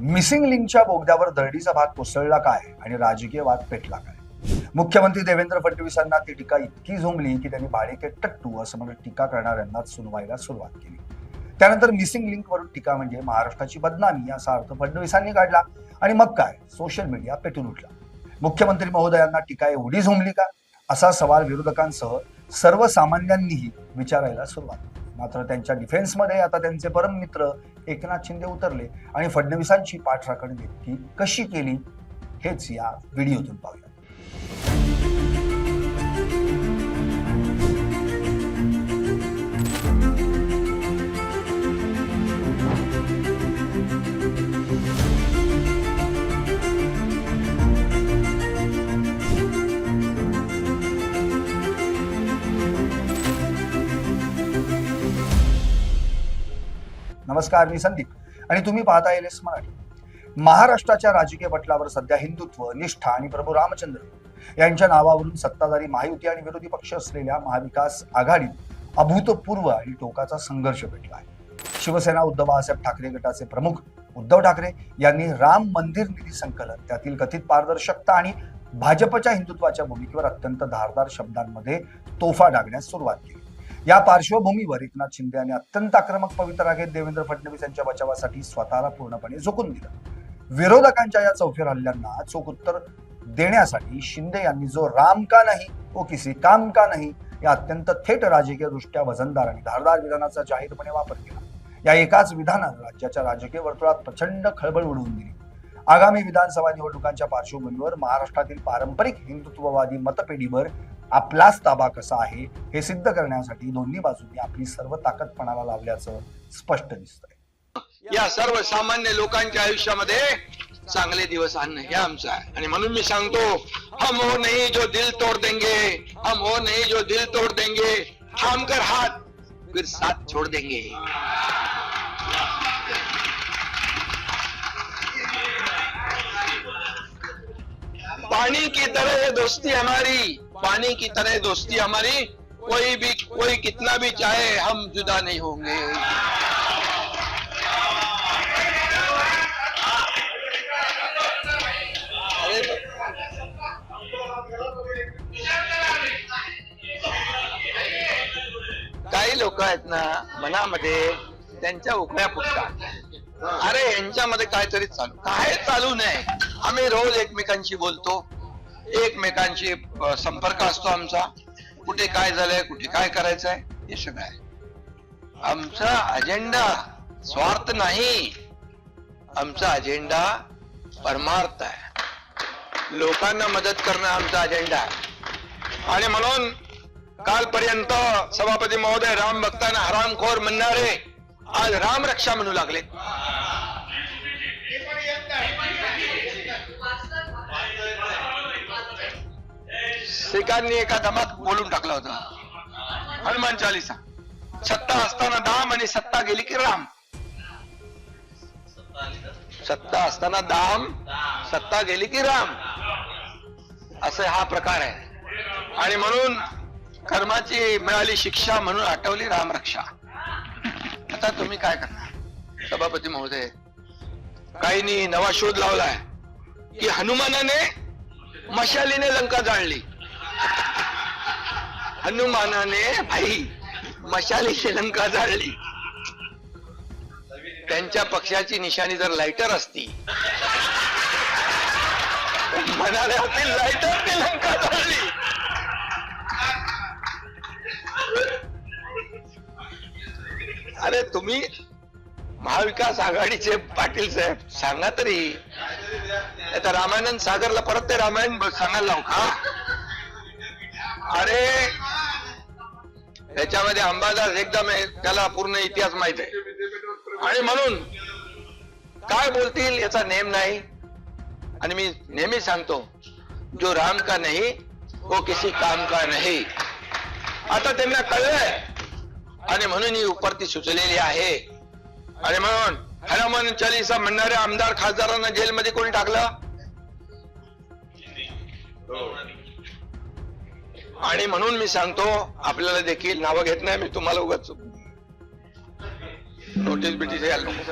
Missing लिंकच्या बोगद्यावर दरडीचा भाग कोसळला काय आणि राजकीय वाद पेटला काय? मुख्यमंत्री देवेंद्र फडणवीसांना ती टीका इतकी झोंबली की त्यांनी भाडेके टट्टू असं म्हणत टीका करणाऱ्यांनाच सुनवायला सुरुवात केली. त्यानंतर मिसिंग लिंकवरून टीका म्हणजे महाराष्ट्राची बदनामी असा अर्थ फडणवीसांनी काढला आणि मग काय सोशल मीडिया पेटून उठला. मुख्यमंत्री महोदयांना टीका एवढी झोंबली का असा सवाल विरोधकांसह सर्वसामान्यांनीही विचारायला सुरुवात केली. मात्र त्यांच्या डिफेन्समध्ये आता त्यांचे परम मित्र एकनाथ शिंदे उतरले आणि फडणवीसांची पाठराखण नेमकी कशी केली हेच या व्हिडिओतून पाहूया. नमस्कार, मी संदीप आणि तुम्ही पाहता LS मराठी. महाराष्ट्राच्या राजकीय पटलावर सध्या हिंदुत्व, निष्ठा आणि प्रभू रामचंद्र यांच्या नावावरून सत्ताधारी महायुती आणि विरोधी पक्ष असलेल्या महाविकास आघाडीत अभूतपूर्व आणि टोकाचा संघर्ष पेटला आहे. शिवसेना उद्धव बाळासाहेब ठाकरे गटाचे प्रमुख उद्धव ठाकरे यांनी राम मंदिर निधी संकलन, त्यातील कथित पारदर्शकता आणि भाजपच्या हिंदुत्वाच्या भूमिकेवर अत्यंत धारदार शब्दांमध्ये तोफा डागण्यास सुरुवात केली. या पार्श्वभूमीवर एकनाथ शिंदे यांनी अत्यंत आक्रमक पवित्रा घेत देवेंद्र फडणवीस यांच्या बचावासाठी स्वतःला पूर्णपणे झोकून दिलं. विरोधकांच्या या चौफेर हल्ल्यांना चोख उत्तर देण्यासाठी शिंदे यांनी जो राम का नाही वो किसी काम का नाही या अत्यंत थेट राजकीय दृष्ट्या वजनदार आणि धारदार विधानाचा जाहीरपणे वापर केला. या एकाच विधानानं राज्याच्या राजकीय वर्तुळात प्रचंड खळबळ उडवून दिली. आगामी विधानसभा निवडणुकांच्या पार्श्वभूमीवर महाराष्ट्रातील पारंपरिक हिंदुत्ववादी मतपेढीवर आपलाच ताबा कसा आहे हे सिद्ध करण्यासाठी दोन्ही बाजूंनी आपली सर्व ताकद पणाला लावल्याचं स्पष्ट दिसतंय. या सर्वसामान्य लोकांच्या आयुष्यामध्ये चांगले दिवस आणणं हे आमचं आहे आणि म्हणून मी सांगतो, हम हो नहीं जो दिल तोड़ देंगे, हम हो नहीं जो दिल तोड़ देंगे, थाम कर हाथ फिर साथ छोड़ देंगे. पानी की तरह ये दोस्ती हमारी, पानी की तरह दोस्ती हमारी, कोई कितना भी चाहे हम जुदा नहीं होंगे. काही लोक आहेत ना, मनामध्ये त्यांच्या उकड्या फुटतात. अरे यांच्यामध्ये काहीतरी चालू नये. आम्ही रोज एकमेकांशी बोलतो, एकमेकांशी संपर्क असतो आमचा. कुठे काय झालंय, कुठे काय करायचंय हे सगळं आहे. आमचा अजेंडा स्वार्थ नाही, आमचा अजेंडा परमार्थ आहे. लोकांना मदत करणं आमचा अजेंडा आहे. आणि म्हणून कालपर्यंत सभापती महोदय राम भक्तांना हरामखोर म्हणणारे आज राम रक्षा म्हणू लागले. सिखांनी एका दमात बोलून टाकला होता हनुमान चालीसा, सत्ता असताना दाम आणि सत्ता गेली की राम. सत्ता असताना दाम, सत्ता गेली की राम, असा हा प्रकार आहे. आणि म्हणून कर्माची मिळाली शिक्षा म्हणून आठवली रामरक्षा. आता तुम्ही काय करणार सभापती महोदय? काहींनी नवा शोध लावलाय की हनुमानाने मशालीने लंका जाळली. हनुमानाने भाई मशालीने लंका जाळली. त्यांच्या पक्षाची निशाणी जर लाइटर असती, म्हणाले होते लाइटरने लंका जाळली. अरे तुम्ही महाविकास आघाडीचे पाटील साहेब सांगा तरी, आता रामानंद सागरला परत ते रामायण सांगायला लावू का? अरे त्याच्यामध्ये अंबादास एकदम त्याला पूर्ण इतिहास माहित आहे. आणि म्हणून काय बोलतील याचा नेम नाही. आणि मी नेहमी सांगतो, जो राम का नहीं वो किसी काम का नहीं. आता त्यांना कळलंय आणि म्हणून ही उपरती सुचलेली आहे. आणि म्हणून हनुमान चालीसा म्हणणाऱ्या आमदार खासदारांना जेलमध्ये कोणी टाकलं? आणि म्हणून मी सांगतो, आपल्याला देखील नावं घेत नाही मी, तुम्हाला उगाच नोटीस बिटीस यायला नको.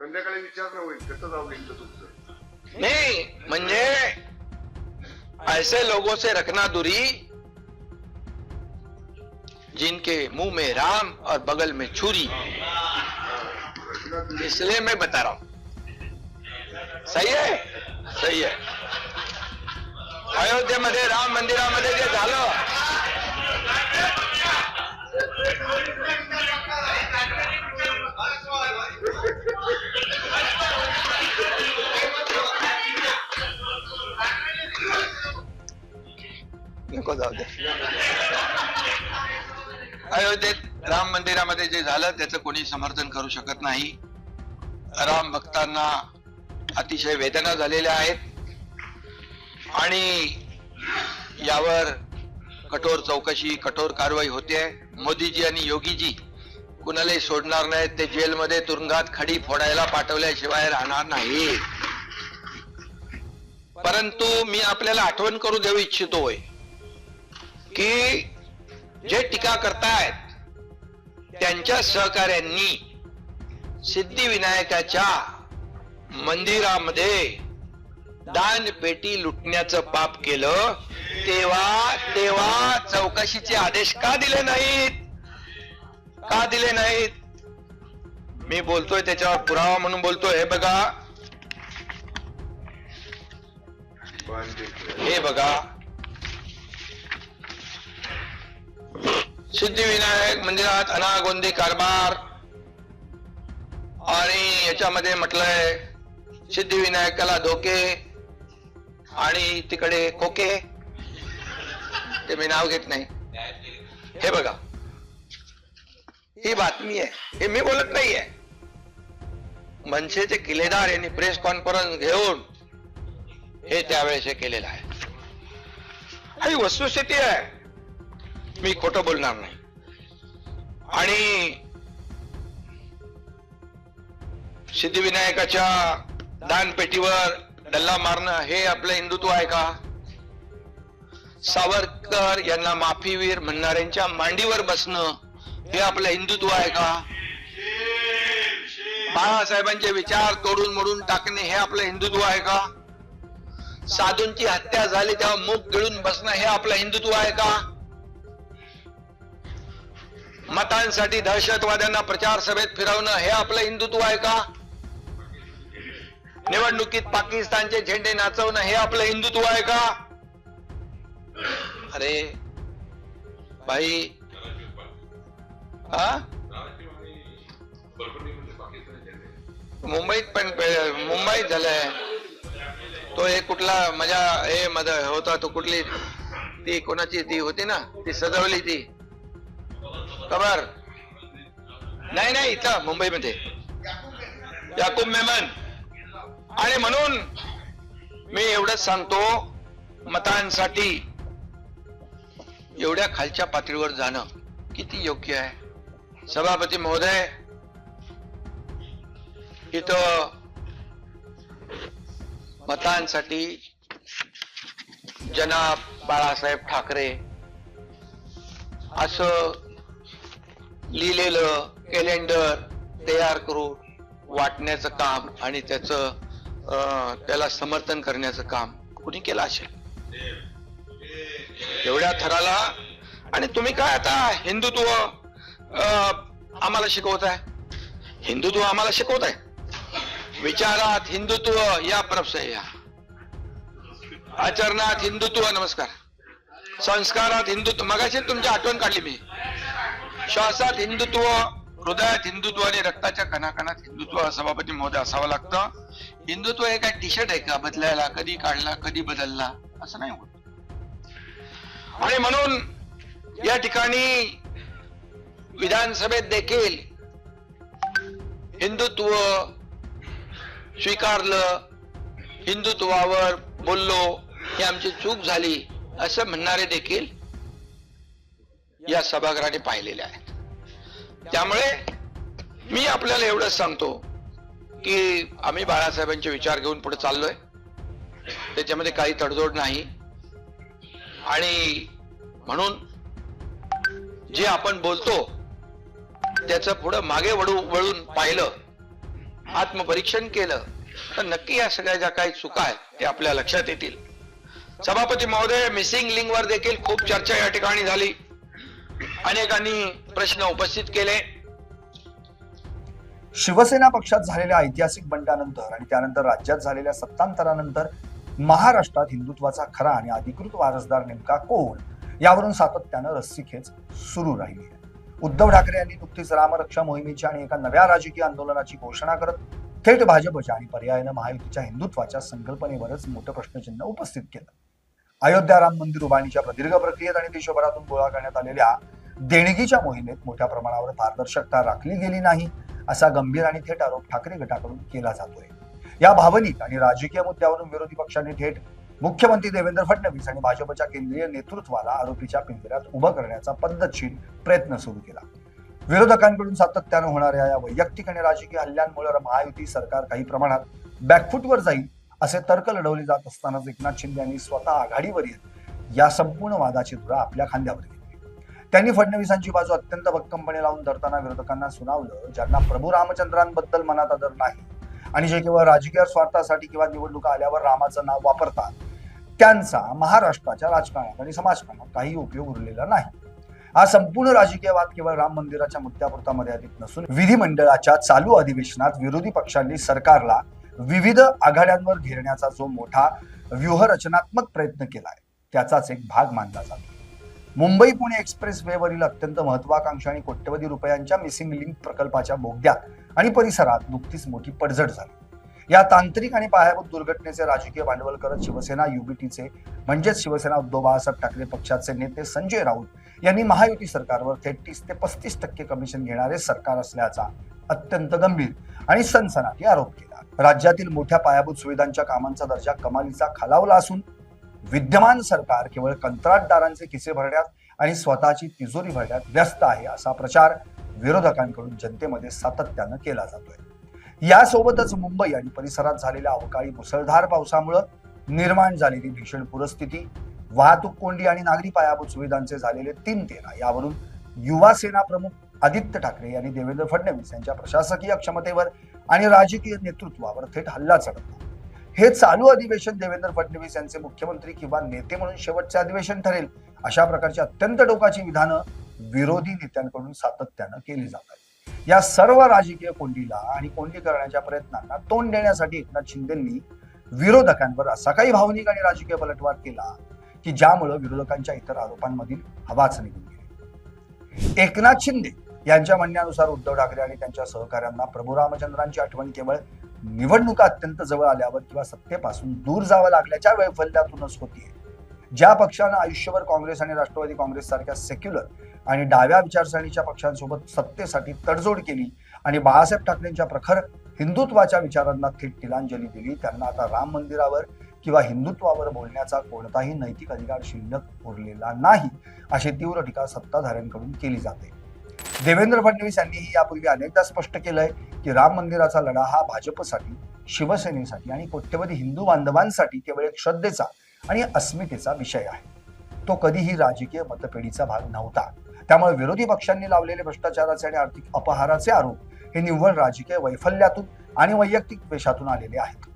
संध्याकाळी विचारणं होईल कसं जाऊ द्यायचं तुमचं. नहीं म्हणजे ऐसे लोगों से रखना दूरी जिनके मुंह में राम और बगल में छुरी, इसलिए मैं बता रहा हूं. सही है, सही है. अयोध्येमध्ये राम मंदिरामध्ये जे झालं नको जाऊ दे. अयोध्येत राम मंदिरामध्ये जे झालं त्याचं कोणी समर्थन करू शकत नाही. राम भक्तांना अतिशय वेदना झालेल्या आहेत आणि यावर कठोर चौकशी, कठोर कारवाई होते. मोदीजी आणि योगीजी कुणालाही सोडणार नाहीत. ते जेलमध्ये तुरुंगात खडी फोडायला पाठवल्याशिवाय राहणार नाही. परंतु मी आपल्याला आठवण करू देऊ इच्छितोय की जे टीका करतायत त्यांच्या सहकाऱ्यांनी सिद्धिविनायकाच्या मंदिरामध्ये दानपेटी लुटण्याचं पाप केलं. तेव्हा चौकशीचे आदेश का दिले नाहीत? का दिले नाहीत? मी बोलतोय त्याच्यावर पुरावा म्हणून बोलतोय. हे बघा, हे बघा, सिद्धिविनायक मंदिरात अनागोंदी कारभार आणि याच्यामध्ये म्हटलंय सिद्धिविनायकाला धोके आणि तिकडे खोके. ते मी नाव घेत नाही. हे बघा, ही बातमी आहे, हे मी बोलत नाहीये. मनसेचे किल्लेदार यांनी प्रेस कॉन्फरन्स घेऊन हे त्यावेळेस हे केलेलं आहे. ही वस्तुस्थिती आहे, मी खोटं बोलणार नाही. आणि सिद्धिविनायकाच्या दानपेटीवर डल्ला मारणं हे आपलं हिंदुत्व आहे का? सावरकर यांना माफीवीर म्हणणाऱ्यांच्या मांडीवर बसणं हे आपलं हिंदुत्व आहे का? बाळासाहेबांचे विचार तोडून मोडून टाकणे हे आपलं हिंदुत्व आहे का? साधूंची हत्या झाली तेव्हा मूग गिळून बसणं हे आपलं हिंदुत्व आहे का? मतांसाठी दहशतवाद्यांना प्रचार सभेत फिरवणं हे आपलं हिंदुत्व आहे का? निवडणुकीत पाकिस्तानचे झेंडे नाचवणं हे आपलं हिंदुत्व आहे का? अरे भाई, हा, मुंबईत पण मुंबईत झालंय. तो एक कुठला मजा हे मध्ये होता, तो कुठली ती कोणाची ती होती ना, ती सजवली ती खबर नाही नाही, इथं मुंबईमध्ये याकूब मेमन. आणि म्हणून मी एवढंच सांगतो, मतांसाठी एवढ्या खालच्या पातळीवर जाणं किती योग्य आहे? सभापती महोदय, इथं मतांसाठी जनाब बाळासाहेब ठाकरे असं लिहिलेलं कॅलेंडर तयार करून वाटण्याचं काम आणि त्याला समर्थन करण्याचं काम कुणी केलं असेल एवढ्या थराला? आणि तुम्ही काय आता हिंदुत्व आम्हाला शिकवताय? हिंदुत्व आम्हाला शिकवताय? विचारात हिंदुत्व या प्रभसे या, आचरणात हिंदुत्व, नमस्कार, संस्कारात हिंदुत्व, मगाशी तुमची आठवण काढली मी. श्वासात हिंदुत्व, हृदयात हिंदुत्व आणि रक्ताच्या कणाकणात हिंदुत्व सभापती महोदय असावं लागतं. हिंदुत्व हे काय टी शर्ट आहे का बदलायला, कधी काढला कधी बदलला, असं नाही होत. आणि म्हणून या ठिकाणी विधानसभेत देखील हिंदुत्व स्वीकारलं, हिंदुत्वावर बोललो, ही आमची चूक झाली असं म्हणणारे देखील या सभागृहाने पाहिलेले आहेत. त्यामुळे मी आपल्याला एवढंच सांगतो की आम्ही बाळासाहेबांचे विचार घेऊन पुढे चाललोय, त्याच्यामध्ये काही तडजोड नाही. आणि म्हणून जे आपण बोलतो त्याचं पुढं मागे वळून पाहिलं आत्मपरीक्षण केलं तर नक्की या सगळ्या ज्या काही चुका आहेत ते आपल्या लक्षात येतील. सभापती महोदय, मिसिंग लिंक वर देखील खूप चर्चा या ठिकाणी झाली. अनेकांनी प्रश्न उपस्थित केले. शिवसेना पक्षात झालेल्या ऐतिहासिक बंडानंतर आणि त्यानंतर राज्यात झालेल्या सत्तांतरानंतर महाराष्ट्रात हिंदुत्वाचा खरा आणि अधिकृत वारसदार नेमका कोण यावरून सातत्यानं रस्सीखेच सुरू राहिली आहे. उद्धव ठाकरे यांनी नुकतीच रामरक्षा मोहिमेची आणि एका नव्या राजकीय आंदोलनाची घोषणा करत थेट भाजपच्या आणि पर्यायानं महायुतीच्या हिंदुत्वाच्या संकल्पनेवरच मोठं प्रश्नचिन्ह उपस्थित केलं. अयोध्या राम मंदिर उभारणीच्या प्रदीर्घ प्रक्रियेत आणि देशभरातून गोळा करण्यात आलेल्या देणगीच्या मोहिमेत मोठ्या प्रमाणावर पारदर्शकता राखली गेली नाही असा गंभीर आणि थेट आरोप ठाकरे गटाकडून केला जातोय. या भावनिक आणि राजकीय मुद्द्यावरून विरोधी पक्षांनी थेट मुख्यमंत्री देवेंद्र फडणवीस आणि भाजपच्या केंद्रीय नेतृत्वाला आरोपीच्या पिंजऱ्यात उभं करण्याचा पद्धतशीर प्रयत्न सुरू केला. विरोधकांकडून सातत्यानं होणाऱ्या या वैयक्तिक आणि राजकीय हल्ल्यांमुळे महायुती सरकार काही प्रमाणात बॅकफुटवर जाईल असे तर्क लढवले जात असतानाच एकनाथ शिंदे यांनी स्वतः आघाडीवर येत या संपूर्ण वादाची धुरा आपल्या खांद्यावर घेतली. त्यांनी फडणवीसांची बाजू अत्यंत भक्कमपणे लावून धरताना विरोधकांना सुनावलं, ज्यांना प्रभू रामचंद्रांबद्दल मनात आदर नाही आणि जे केवळ राजकीय स्वार्थासाठी किंवा निवडणुका आल्यावर रामाचं नाव वापरतात, त्यांचा महाराष्ट्राच्या राजकारणात आणि समाजकारणात काही उपयोग उरलेला नाही. हा संपूर्ण राजकीय वाद केवळ राम मंदिराच्या मुद्द्यापुरता मर्यादित नसून विधिमंडळाच्या चालू अधिवेशनात विरोधी पक्षांनी सरकारला विविध आघाड्यांवर घेरण्याचा जो मोठा व्यूहरचनात्मक प्रयत्न केलाय त्याचाच एक भाग मानला जातो. मुंबई पुणे एक्सप्रेस वेवरील अत्यंत महत्वाकांक्षी आणि कोट्यवधी रुपयांच्या मिसिंग लिंक प्रकल्पाच्या बोगद्यात आणि परिसरात नुकतीच मोठी पडझड झाली. या तांत्रिक आणि पायाभूत दुर्घटनेचे राजकीय भांडवल करत शिवसेना युबीटीचे म्हणजेच शिवसेना उद्धव बाळासाहेब ठाकरे पक्षाचे नेते संजय राऊत यांनी महायुती सरकारवर थेट 30 ते 35% कमिशन घेणारे सरकार असल्याचा अत्यंत गंभीर आणि सनसनाटी आरोप केला. राज्यातील मोठ्या पायाभूत सुविधांच्या कामांचा दर्जा कमालीचा खालावला असून विद्यमान सरकार केवळ कंत्राटदारांचे खिसे भरण्यात आणि स्वतःची तिजोरी भरण्यात व्यस्त आहे असा प्रचार विरोधकांकडून जनतेमध्ये सातत्यानं केला जातोय. यासोबतच मुंबई आणि परिसरात झालेल्या अवकाळी मुसळधार पावसामुळे निर्माण झालेली भीषण पूरस्थिती, वाहतूक कोंडी आणि नागरी पायाभूत सुविधांचे झालेले 3-13 यावरून युवा सेना प्रमुख आदित्य ठाकरे यांनी देवेंद्र फडणवीस यांच्या प्रशासकीय क्षमतेवर आणि राजकीय नेतृत्वावर थेट हल्ला चढवला. हे चालू अधिवेशन देवेंद्र फडणवीस यांचे मुख्यमंत्री किंवा नेते म्हणून शेवटचे अधिवेशन ठरेल अशा प्रकारची अत्यंत टोकाची विधानं विरोधी नेत्यांकडून सातत्यानं केली जातात. या सर्व राजकीय कोंडीला आणि कोंडी करण्याच्या प्रयत्नांना तोंड देण्यासाठी एकनाथ शिंदेंनी विरोधकांवर असा काही भावनिक आणि राजकीय पलटवार केला की ज्यामुळे विरोधकांच्या इतर आरोपांमधील हवाच निघून गेली. एकनाथ शिंदे यांच्या म्हणण्यानुसार उद्धव ठाकरे आणि त्यांच्या सहकाऱ्यांना प्रभू रामचंद्रांची आठवण केवळ निवडणुका अत्यंत जवळ आल्यावर किंवा सत्तेपासून दूर जावं लागल्याच्या वैफल्यातूनच होतीये. ज्या पक्षानं आयुष्यभर काँग्रेस आणि राष्ट्रवादी काँग्रेस सारख्या सेक्युलर आणि डाव्या विचारसरणीच्या पक्षांसोबत सत्तेसाठी तडजोड केली आणि बाळासाहेब ठाकरेंच्या प्रखर हिंदुत्वाच्या विचारांना थेट तिलांजली दिली, त्यांना आता राम मंदिरावर किंवा हिंदुत्वावर बोलण्याचा कोणताही नैतिक अधिकार शिल्लक उरलेला नाही अशी तीव्र टीका सत्ताधाऱ्यांकडून केली जाते. देवेंद्र फडणवीस यांनीही यापूर्वी अनेकदा स्पष्ट केलंय की राम मंदिराचा लढा हा भाजपसाठी, शिवसेनेसाठी आणि कोट्यवधी हिंदू बांधवांसाठी केवळ एक श्रद्धेचा आणि अस्मितेचा विषय आहे. तो कधीही राजकीय मतपेढीचा भाग नव्हता. त्यामुळे विरोधी पक्षांनी लावलेले भ्रष्टाचाराचे आणि आर्थिक अपहाराचे आरोप हे निव्वळ राजकीय वैफल्यातून आणि वैयक्तिक द्वेषातून आलेले आहेत.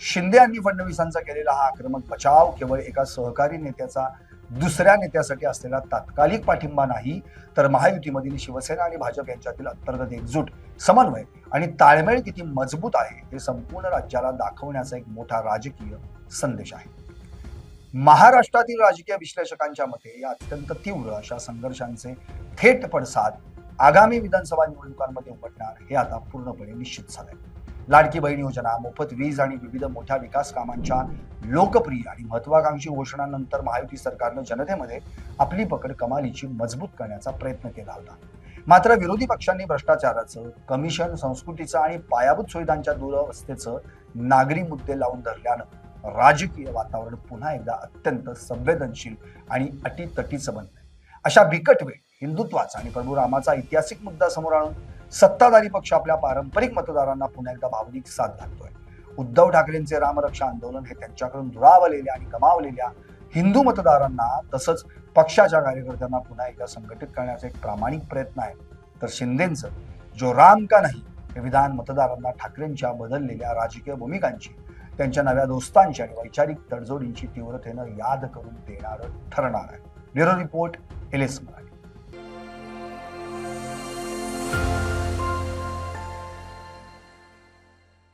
शिंदे यांनी फडणवीसांचा केलेला हा आक्रमक बचाव केवळ एका सहकारी नेत्याचा दुसऱ्या नेत्यासाठी असलेला तात्कालिक पाठिंबा नाही, तर महायुतीमधील शिवसेना आणि भाजप यांच्यातील अंतर्गत एकजूट, समन्वय आणि ताळमेळ किती मजबूत आहे हे संपूर्ण राज्याला दाखवण्याचा एक मोठा राजकीय संदेश आहे. महाराष्ट्रातील राजकीय विश्लेषकांच्या मते या अत्यंत तीव्र अशा संघर्षांचे थेट पडसाद आगामी विधानसभा निवडणुकांमध्ये उमटणार हे आता पूर्णपणे निश्चित झालंय. लाडकी बहीण योजना, मोफत वीज आणि विविध मोठ्या विकास कामांच्या लोकप्रिय आणि महत्वाकांक्षी घोषणांनंतर महायुती सरकारनं जनतेमध्ये आपली पकड कमालीची मजबूत करण्याचा प्रयत्न केला होता. मात्र विरोधी पक्षांनी भ्रष्टाचाराचं, कमिशन, संस्कृतीचं आणि पायाभूत सुविधांच्या दुरवस्थेचं नागरी मुद्दे लावून धरल्यानं राजकीय वातावरण पुन्हा एकदा अत्यंत संवेदनशील आणि अटीतटीचं बनलंय. अशा बिकट वेळ हिंदुत्वाचा आणि प्रभू रामाचा ऐतिहासिक मुद्दा समोर आणून सत्ताधारी पक्ष आपल्या पारंपरिक मतदारांना पुन्हा एकदा भावनिक साथ घालतोय. उद्धव ठाकरेंचे रामरक्षा आंदोलन हे त्यांच्याकडून दुरावलेल्या आणि गमावलेल्या हिंदू मतदारांना तसंच पक्षाच्या कार्यकर्त्यांना पुन्हा एकदा संघटित करण्याचा एक प्रामाणिक प्रयत्न आहे. तर शिंदेंचं जो राम का नाही हे विधान मतदारांना ठाकरेंच्या बदललेल्या राजकीय भूमिकांची, त्यांच्या नव्या दोस्तांची आणि वैचारिक तडजोडींची तीव्रतेनं याद करून देणारं ठरणार आहे. Bureau report, LS Marathi.